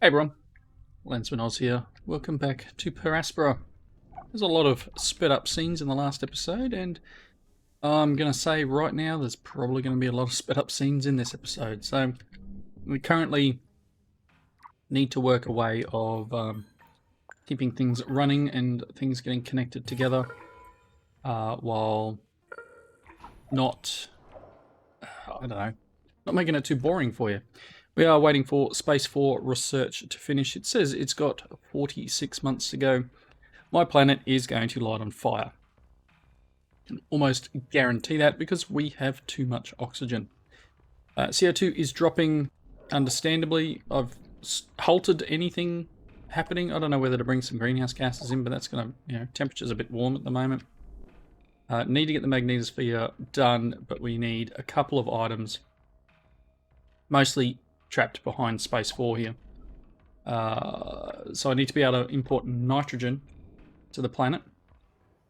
Hey everyone, Lensman Oz here. Welcome back to Aspera. There's a lot of sped up scenes in the last episode, and I'm going to say right now there's probably going to be a lot of sped up scenes in this episode. So we currently need to work a way of keeping things running and things getting connected together while not, I don't know, not making it too boring for you. We are waiting for Space 4 research to finish. It says it's got 46 months to go. My planet is going to light on fire. I can almost guarantee that because we have too much oxygen. CO2 is dropping understandably. I've halted anything happening. I don't know whether to bring some greenhouse gases in, but that's going to, temperature's a bit warm at the moment. Need to get the magnetosphere done, but we need a couple of items. Mostly trapped behind Space 4 here. So I need to be able to import nitrogen to the planet.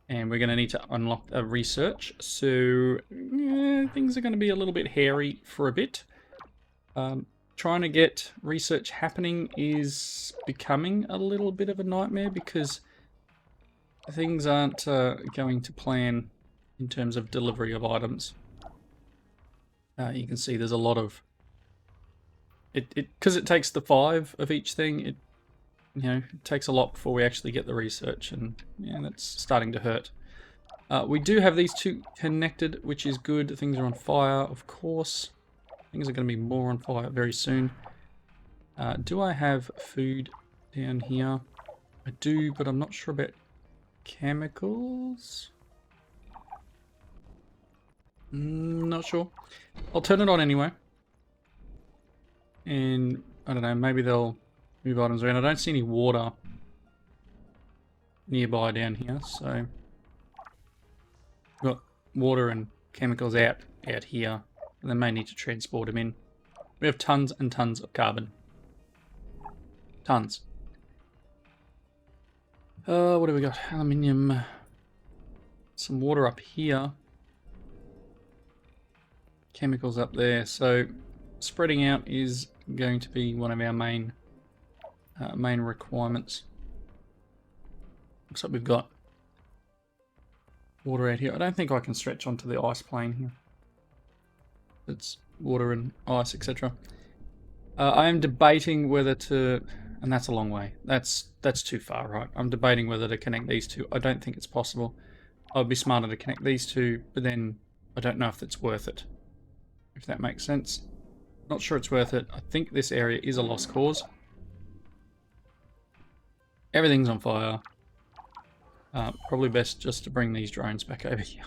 And we're going to need to unlock a research. So things are going to be a little bit hairy for a bit. Trying to get research happening is becoming a little bit of a nightmare because things aren't going to plan in terms of delivery of items. You can see there's a lot of because it takes the 5 of each thing. It takes a lot before we actually get the research, and that's starting to hurt. We do have these two connected, which is good. Things are on fire, of course. Things are going to be more on fire very soon. Do I have food down here? I do, but I'm not sure about chemicals. Not sure. I'll turn it on anyway. And I don't know, maybe they'll move items around. I don't see any water nearby down here, so we've got water and chemicals out here, and they may need to transport them in. We have tons and tons of carbon. Tons. What do we got? Aluminium. Some water up here. Chemicals up there. So spreading out is going to be one of our main requirements. Looks like we've got water out here. I don't think I can stretch onto the ice plane here. It's water and ice, etc. I am debating whether to, and that's a long way. That's too far, right? I'm debating whether to connect these two. I don't think it's possible. I'd be smarter to connect these two, but then I don't know if it's worth it. If that makes sense. Not sure it's worth it. I think this area is a lost cause. Everything's on fire. Probably best just to bring these drones back over here.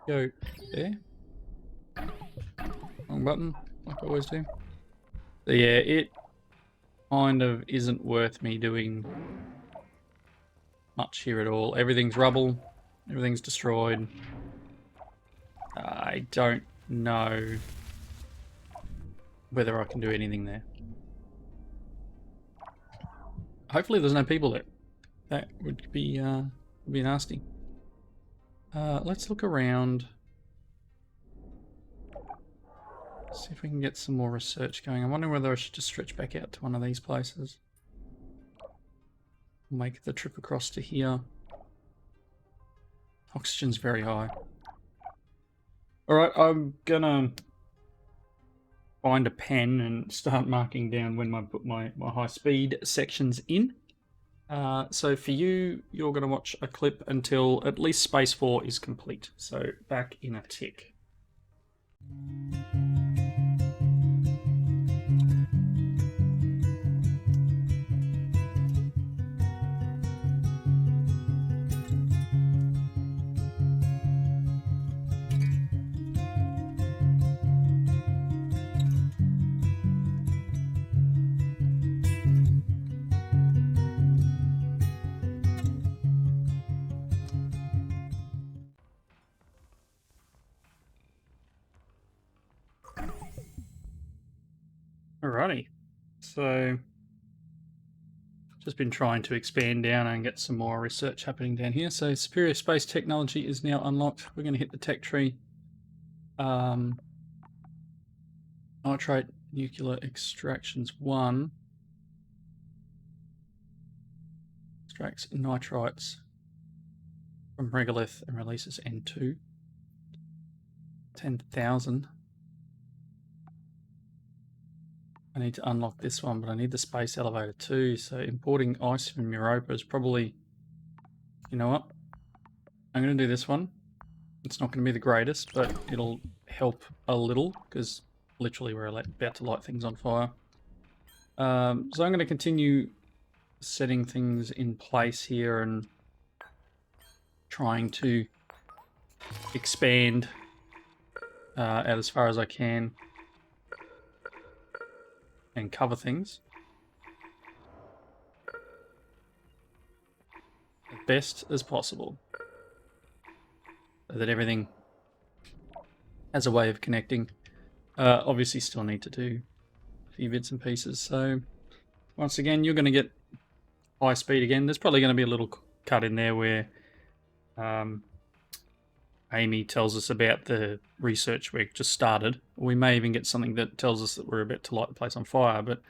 Go there. Wrong button, like I always do. So yeah, it kind of isn't worth me doing much here at all. Everything's rubble. Everything's destroyed. I don't know whether I can do anything there. Hopefully there's no people there. That would be nasty. Let's look around. See if we can get some more research going. I'm wondering whether I should just stretch back out to one of these places. Make the trip across to here. Oxygen's very high. Alright, I'm gonna find a pen and start marking down when I put my high speed sections in. So for you, you're gonna watch a clip until at least Space 4 is complete. So back in a tick. Alrighty, so just been trying to expand down and get some more research happening down here. So superior space technology is now unlocked. We're going to hit the tech tree. Nitrate nuclear extractions 1 extracts nitrites from regolith and releases N2. 10,000. I need to unlock this one, but I need the space elevator too, so importing ice from Europa is probably... You know what? I'm going to do this one. It's not going to be the greatest, but it'll help a little, because literally we're about to light things on fire. So I'm going to continue setting things in place here and trying to expand out as far as I can and cover things as best as possible so that everything has a way of connecting. Obviously still need to do a few bits and pieces, so once again you're going to get high speed again. There's probably going to be a little cut in there where Amy tells us about the research we just started. We may even get something that tells us that we're about to light the place on fire, but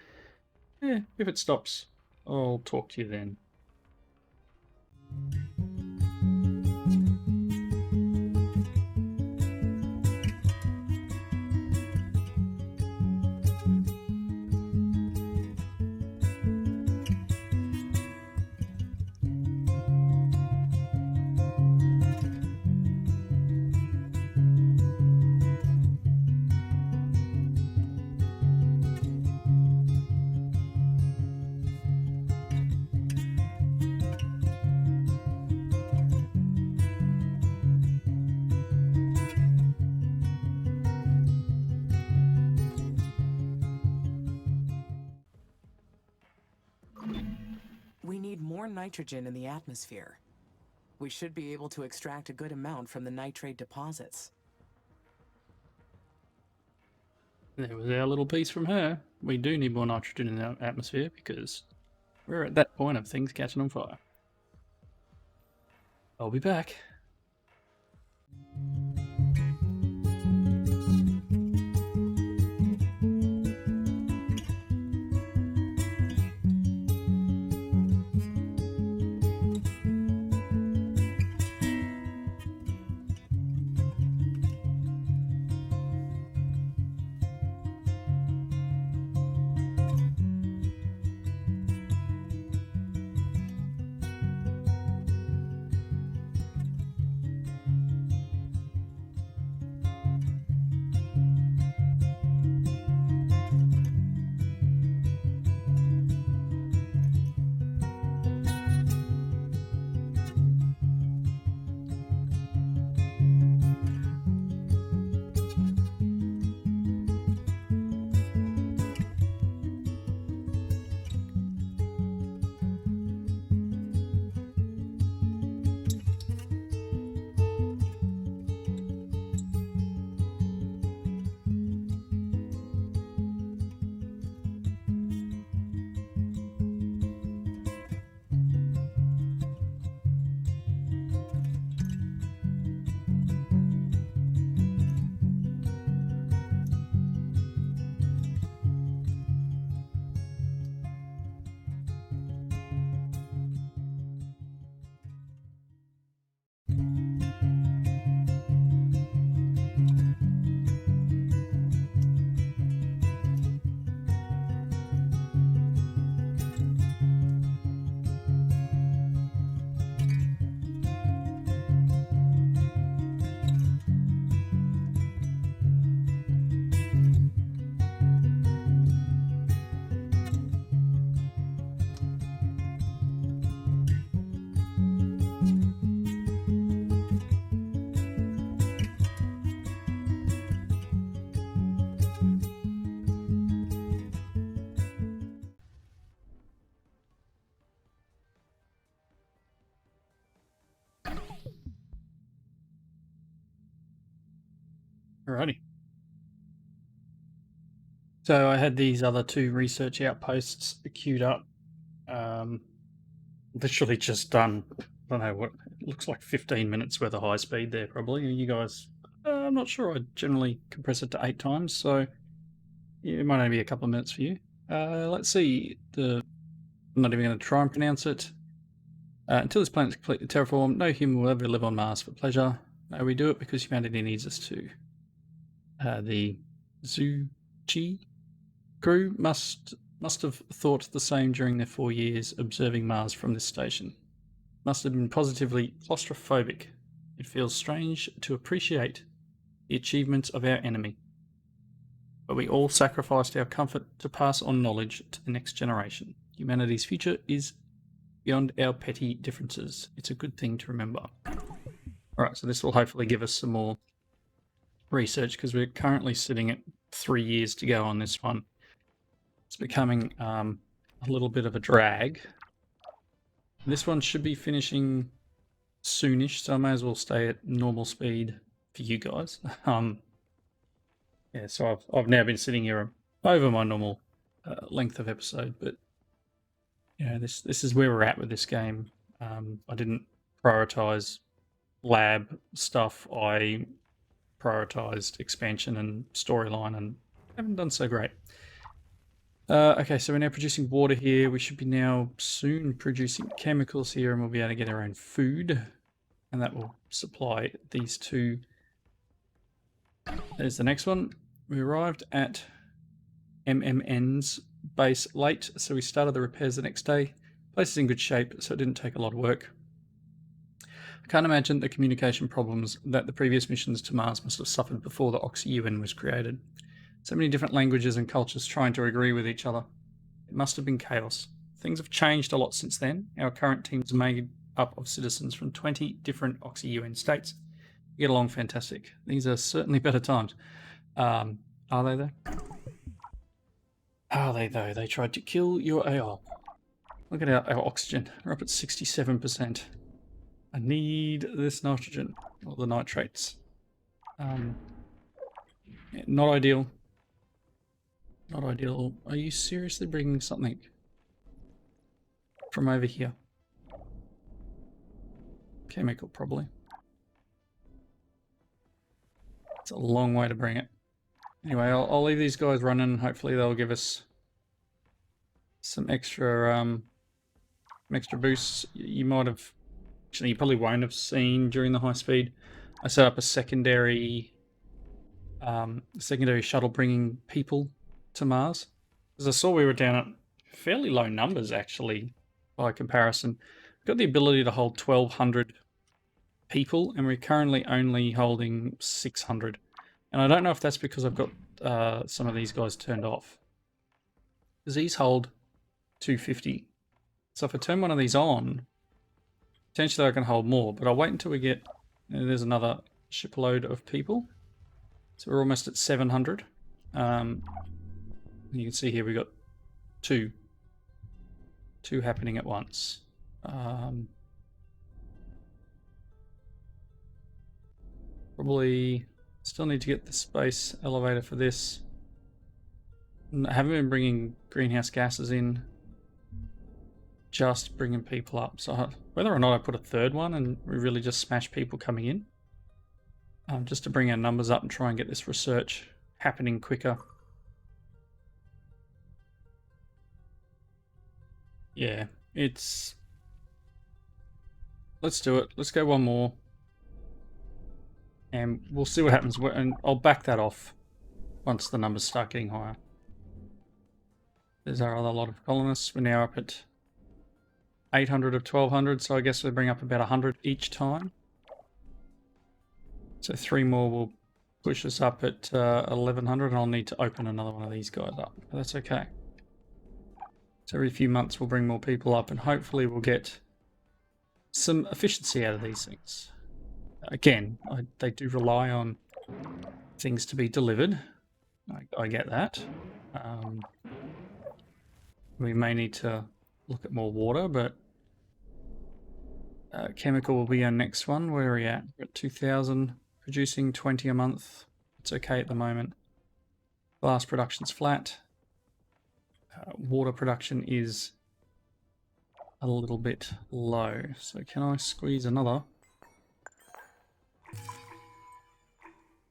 yeah, if it stops, I'll talk to you then. We need more nitrogen in the atmosphere. We should be able to extract a good amount from the nitrate deposits. There was our little piece from her. We do need more nitrogen in our atmosphere because we're at that point of things catching on fire. I'll be back. Alrighty. So I had these other two research outposts queued up. Literally just done, I don't know what, it looks like 15 minutes worth of high speed there probably. You guys, I'm not sure, I generally compress it to 8 times, so it might only be a couple of minutes for you. Let's see. I'm not even going to try and pronounce it. Until this planet is completely terraformed, no human will ever live on Mars for pleasure. No, we do it because humanity needs us to. The Zuchi crew must have thought the same during their 4 years observing Mars from this station. Must have been positively claustrophobic. It feels strange to appreciate the achievements of our enemy. But we all sacrificed our comfort to pass on knowledge to the next generation. Humanity's future is beyond our petty differences. It's a good thing to remember. Alright, so this will hopefully give us some more research because we're currently sitting at 3 years to go on this one. It's becoming a little bit of a drag. This one should be finishing soonish, so I may as well stay at normal speed for you guys. Yeah, so I've now been sitting here over my normal length of episode, but yeah, this is where we're at with this game. I didn't prioritize lab stuff. I prioritized expansion and storyline, and haven't done so great. Okay, so we're now producing water here. We should be now soon producing chemicals here, and we'll be able to get our own food, and that will supply these two. There's the next one. We arrived at MMN's base late, so we started the repairs the next day. Place is in good shape, so it didn't take a lot of work. I can't imagine the communication problems that the previous missions to Mars must have suffered before the Oxy-UN was created. So many different languages and cultures trying to agree with each other. It must have been chaos. Things have changed a lot since then. Our current team is made up of citizens from 20 different Oxy-UN states. We get along fantastic. These are certainly better times. Are they though? Are they though? They tried to kill your AI. Look at our oxygen. We're up at 67%. I need this nitrogen, or the nitrates. Yeah, not ideal. Not ideal. Are you seriously bringing something from over here? Chemical, probably. It's a long way to bring it. Anyway, I'll leave these guys running. Hopefully they'll give us some extra boosts. You might have, actually you probably won't have seen during the high speed. I set up a secondary shuttle bringing people to Mars. Because I saw we were down at fairly low numbers actually by comparison. We've got the ability to hold 1,200 people, and we're currently only holding 600. And I don't know if that's because I've got some of these guys turned off. Because these hold 250. So if I turn one of these on, potentially I can hold more, but I'll wait until we get, there's another shipload of people. So we're almost at 700. You can see here we've got two happening at once. Probably still need to get the space elevator for this. I haven't been bringing greenhouse gases in, just bringing people up. So whether or not I put a third one and we really just smash people coming in, just to bring our numbers up and try and get this research happening quicker. Yeah, let's do it. Let's go one more. And we'll see what happens. And I'll back that off once the numbers start getting higher. There's our other lot of colonists. We're now up at 800 of 1,200, so I guess we'll bring up about 100 each time. So 3 more will push us up at 1,100, and I'll need to open another one of these guys up. But that's okay. So every few months we'll bring more people up, and hopefully we'll get some efficiency out of these things. Again, they do rely on things to be delivered. I get that. We may need to look at more water, but chemical will be our next one. Where are we at? We're at 2,000, producing 20 a month. It's okay at the moment. Glass production's flat. Water production is a little bit low. So can I squeeze another?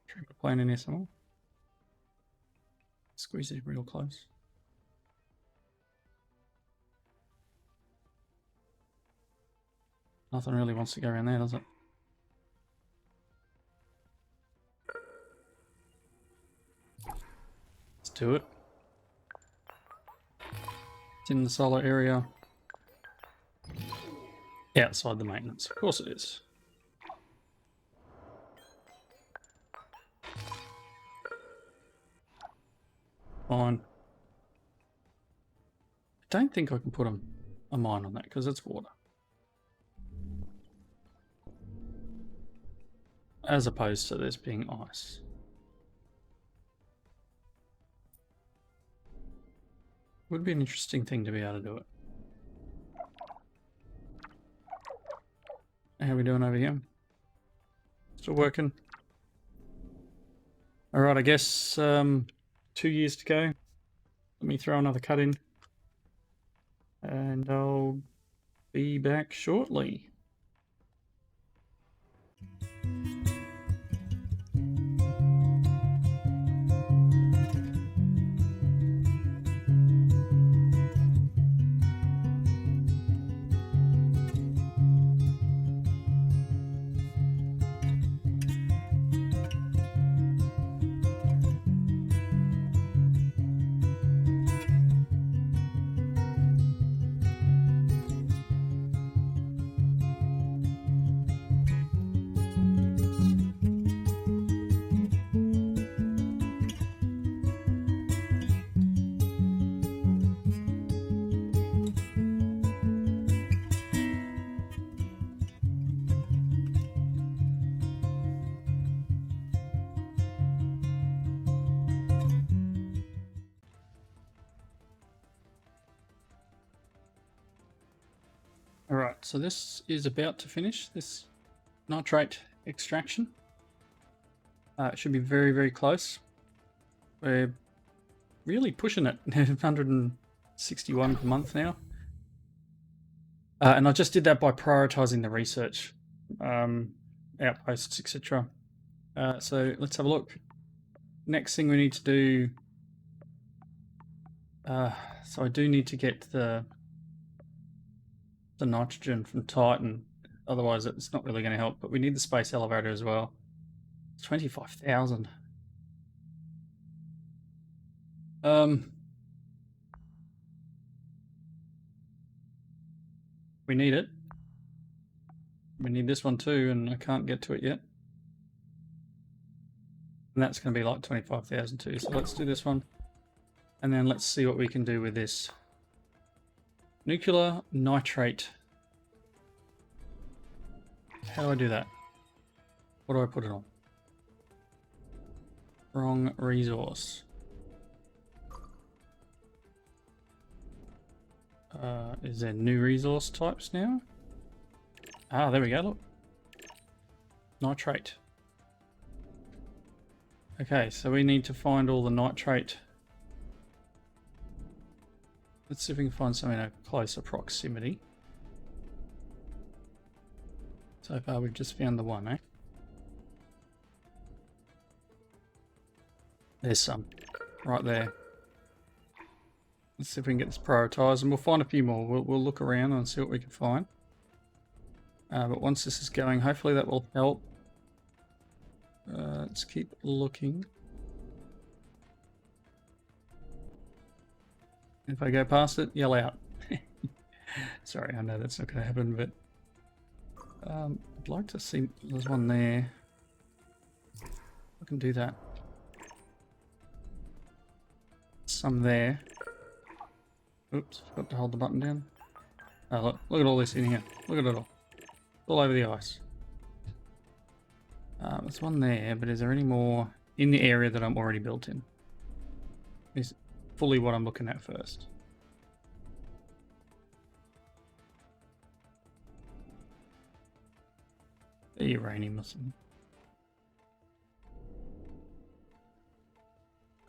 Treatment plant in here somewhere. Squeeze it real close. Nothing really wants to go around there, does it? Let's do it. It's in the solar area. Outside the maintenance. Of course it is. Fine. I don't think I can put a mine on that because it's water. As opposed to this being ice. Would be an interesting thing to be able to do it. How are we doing over here? Still working. Alright, I guess 2 years to go. Let me throw another cut in. And I'll be back shortly. Alright, so this is about to finish, this nitrate extraction. It should be very, very close. We're really pushing it, 161 per month now. And I just did that by prioritizing the research, outposts, etc. So let's have a look. Next thing we need to do... so I do need to get the nitrogen from Titan, otherwise it's not really going to help, but we need the space elevator as well. It's 25,000. We need it. We need this one too, and I can't get to it yet. And that's going to be like 25,000 too, so let's do this one. And then let's see what we can do with this. Nuclear nitrate. How do I do that? What do I put it on? Wrong resource. Is there new resource types now? Ah, there we go, look. Nitrate. Okay, so we need to find all the nitrate. Let's see if we can find some in a closer proximity. So far we've just found the one, eh? There's some. Right there. Let's see if we can get this prioritized, and we'll find a few more. We'll look around and see what we can find. But once this is going, hopefully that will help. Let's keep looking. If I go past it, yell out. Sorry, I know that's not going to happen, but I'd like to see. There's one there. I can do that. Some there. Oops, forgot to hold the button down. Oh, look at all this in here. Look at it all. It's all over the ice. There's one there, but is there any more in the area that I'm already built in? Is fully what I'm looking at first. The uranium or something.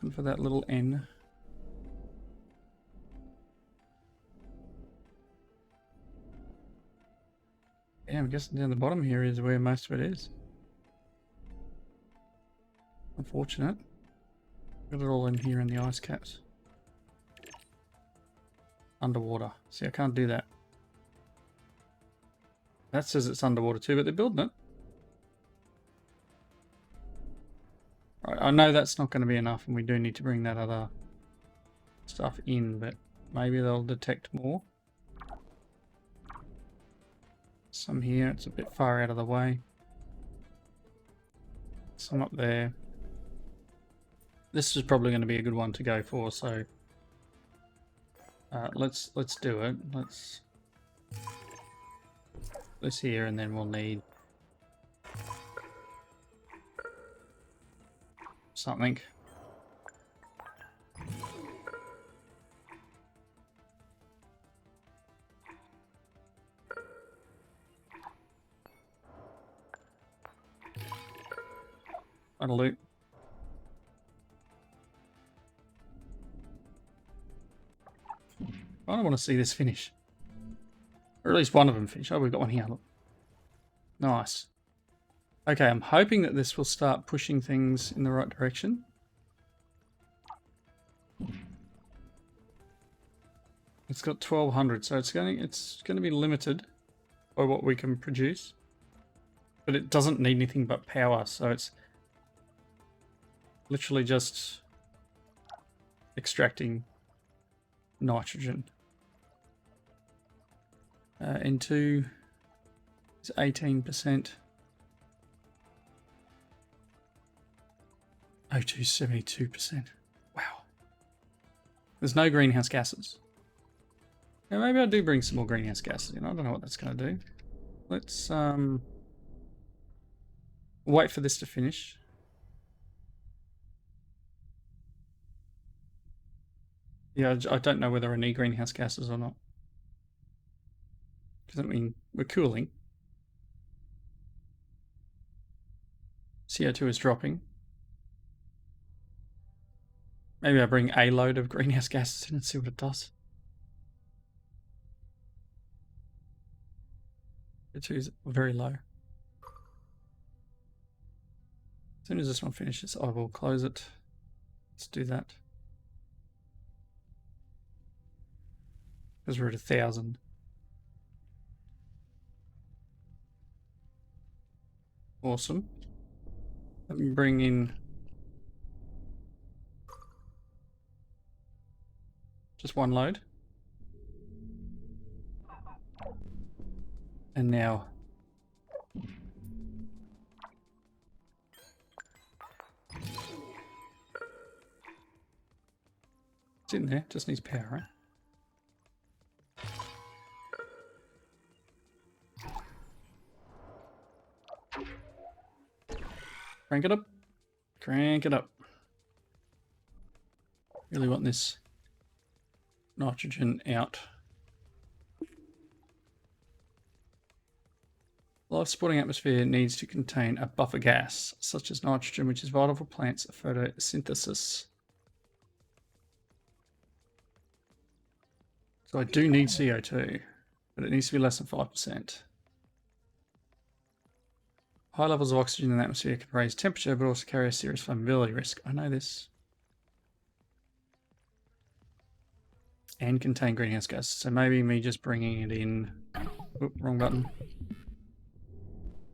Looking for that little N. Yeah, I'm guessing down the bottom here is where most of it is. Unfortunate. Get it all in here in the ice caps. Underwater. See, I can't do that. That says it's underwater too, but they're building it. Right, I know that's not going to be enough, and we do need to bring that other stuff in, but maybe they'll detect more. Some here, it's a bit far out of the way. Some up there. This is probably going to be a good one to go for, so let's do it. Let's this here, and then we'll need something. That'll do. I don't want to see this finish. Or at least one of them finish. Oh, we've got one here. Look. Nice. Okay, I'm hoping that this will start pushing things in the right direction. It's got 1200, so it's going to be limited by what we can produce. But it doesn't need anything but power, so it's literally just extracting nitrogen. Into is 18%. O2 72%. Wow. There's no greenhouse gases. Now maybe I do bring some more greenhouse gases in. I don't know what that's going to do. Let's wait for this to finish. Yeah, I don't know whether I need greenhouse gases or not. Because, I mean, we're cooling. CO2 is dropping. Maybe I bring a load of greenhouse gases in and see what it does. CO2 is very low. As soon as this one finishes, I will close it. Let's do that. Because we're at 1,000. Awesome. Let me bring in just one load. And now it's in there, just needs power, right? Crank it up. Crank it up. Really want this nitrogen out. Life-supporting atmosphere needs to contain a buffer gas, such as nitrogen, which is vital for plants' photosynthesis. So I do need CO2, but it needs to be less than 5%. High levels of oxygen in the atmosphere can raise temperature, but also carry a serious flammability risk. I know this. And contain greenhouse gases. So maybe me just bringing it in... Oop, wrong button.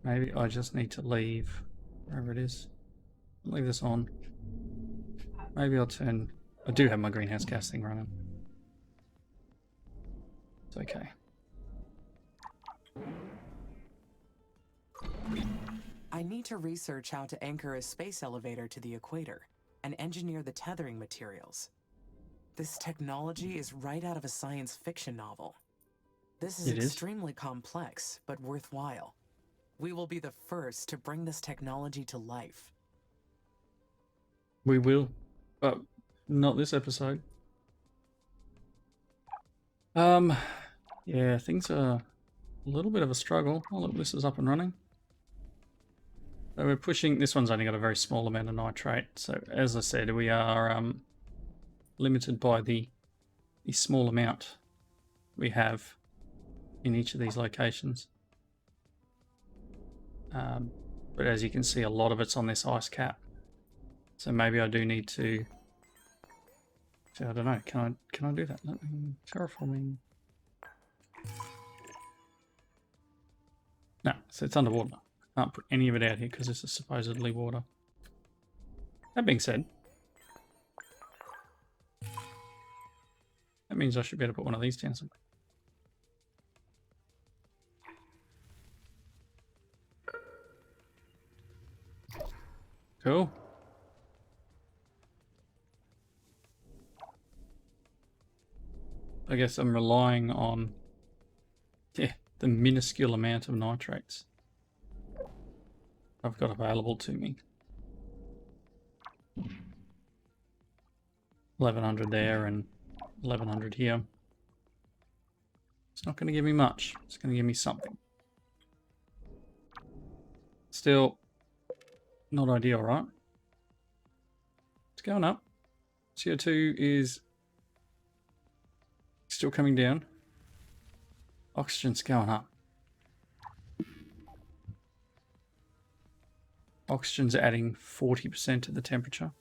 Maybe I just need to leave wherever it is. Leave this on. Maybe I'll turn... I do have my greenhouse gas thing running. It's okay. I need to research how to anchor a space elevator to the equator and engineer the tethering materials. This technology is right out of a science fiction novel. This is extremely complex, but worthwhile. We will be the first to bring this technology to life. We will, but not this episode. Yeah, things are a little bit of a struggle. Oh look, this is up and running. So we're pushing, this one's only got a very small amount of nitrate. So as I said, we are limited by the small amount we have in each of these locations. But as you can see, a lot of it's on this ice cap. So maybe I do need to So I don't know. Can I do that? Terraforming. No, so it's underwater. Can't put any of it out here because this is supposedly water. That being said, that means I should be able to put one of these down somewhere. Cool. I guess I'm relying on, yeah, the minuscule amount of nitrates I've got available to me. 1100 there and 1100 here. It's not going to give me much. It's going to give me something. Still not ideal, right? It's going up. CO2 is still coming down. Oxygen's going up. Oxygen's adding 40% to the temperature.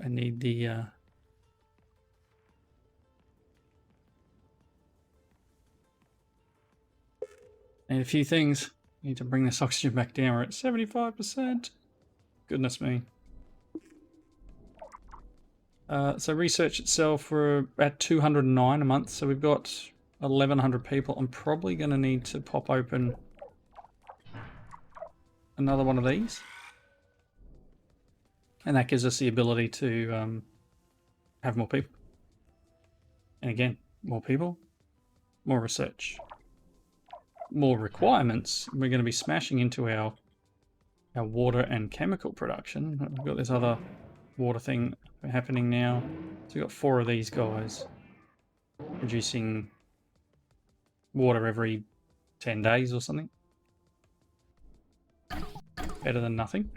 I need the need a few things. I need to bring this oxygen back down. We're at 75%. Goodness me. So research itself, we're at 209 a month. So we've got 1,100 people. I'm probably going to need to pop open another one of these. And that gives us the ability to have more people. And again, more people, more research, more requirements. We're going to be smashing into our water and chemical production. We've got this other water thing happening now. So we've got 4 of these guys producing water every 10 days or something. Better than nothing.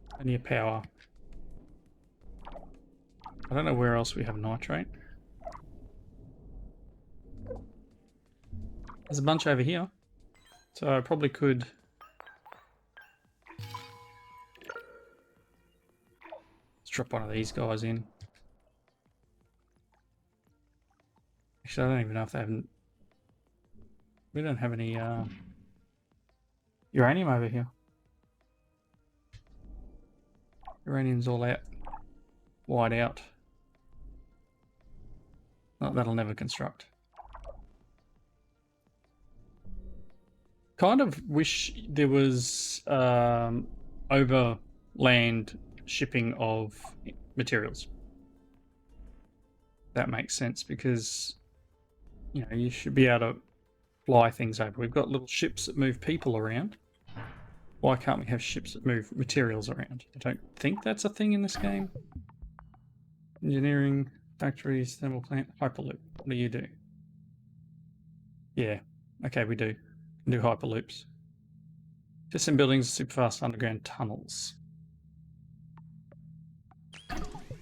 Plenty of power. I don't know where else we have nitrate. There's a bunch over here. So I probably could... Let's drop one of these guys in. Actually, I don't even know if they haven't... We don't have any uranium over here. Uranium's all out. Wide out. Oh, that'll never construct. Kind of wish there was overland shipping of materials. That makes sense because, you know, you should be able to fly things over. We've got little ships that move people around. Why can't we have ships that move materials around? I don't think that's a thing in this game. Engineering, factories, thermal plant, hyperloop. What do you do? Yeah, okay, we do. We can do hyperloops. Just in buildings, super fast underground tunnels.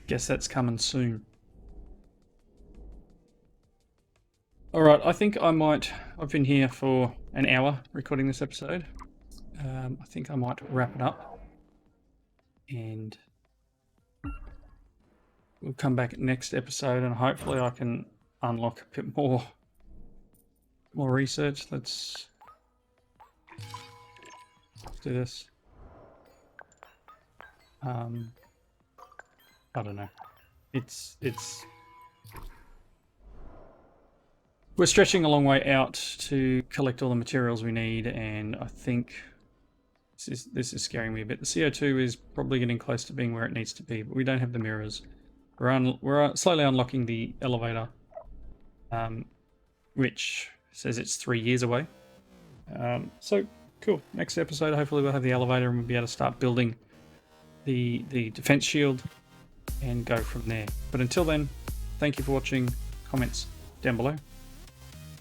Guess that's coming soon. Alright, I think I might... I've been here for an hour recording this episode. I think I might wrap it up. And we'll come back next episode and hopefully I can unlock a bit more research. Let's do this. I don't know. It's we're stretching a long way out to collect all the materials we need, and I think this is scaring me a bit. The CO2 is probably getting close to being where it needs to be, but we don't have the mirrors. We're slowly unlocking the elevator, which says it's 3 years away. So cool. Next episode, hopefully we'll have the elevator and we'll be able to start building the defense shield and go from there. But until then, thank you for watching. Comments down below.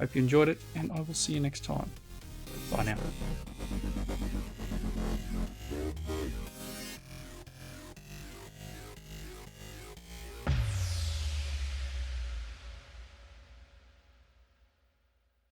Hope you enjoyed it, and I will see you next time. Bye now.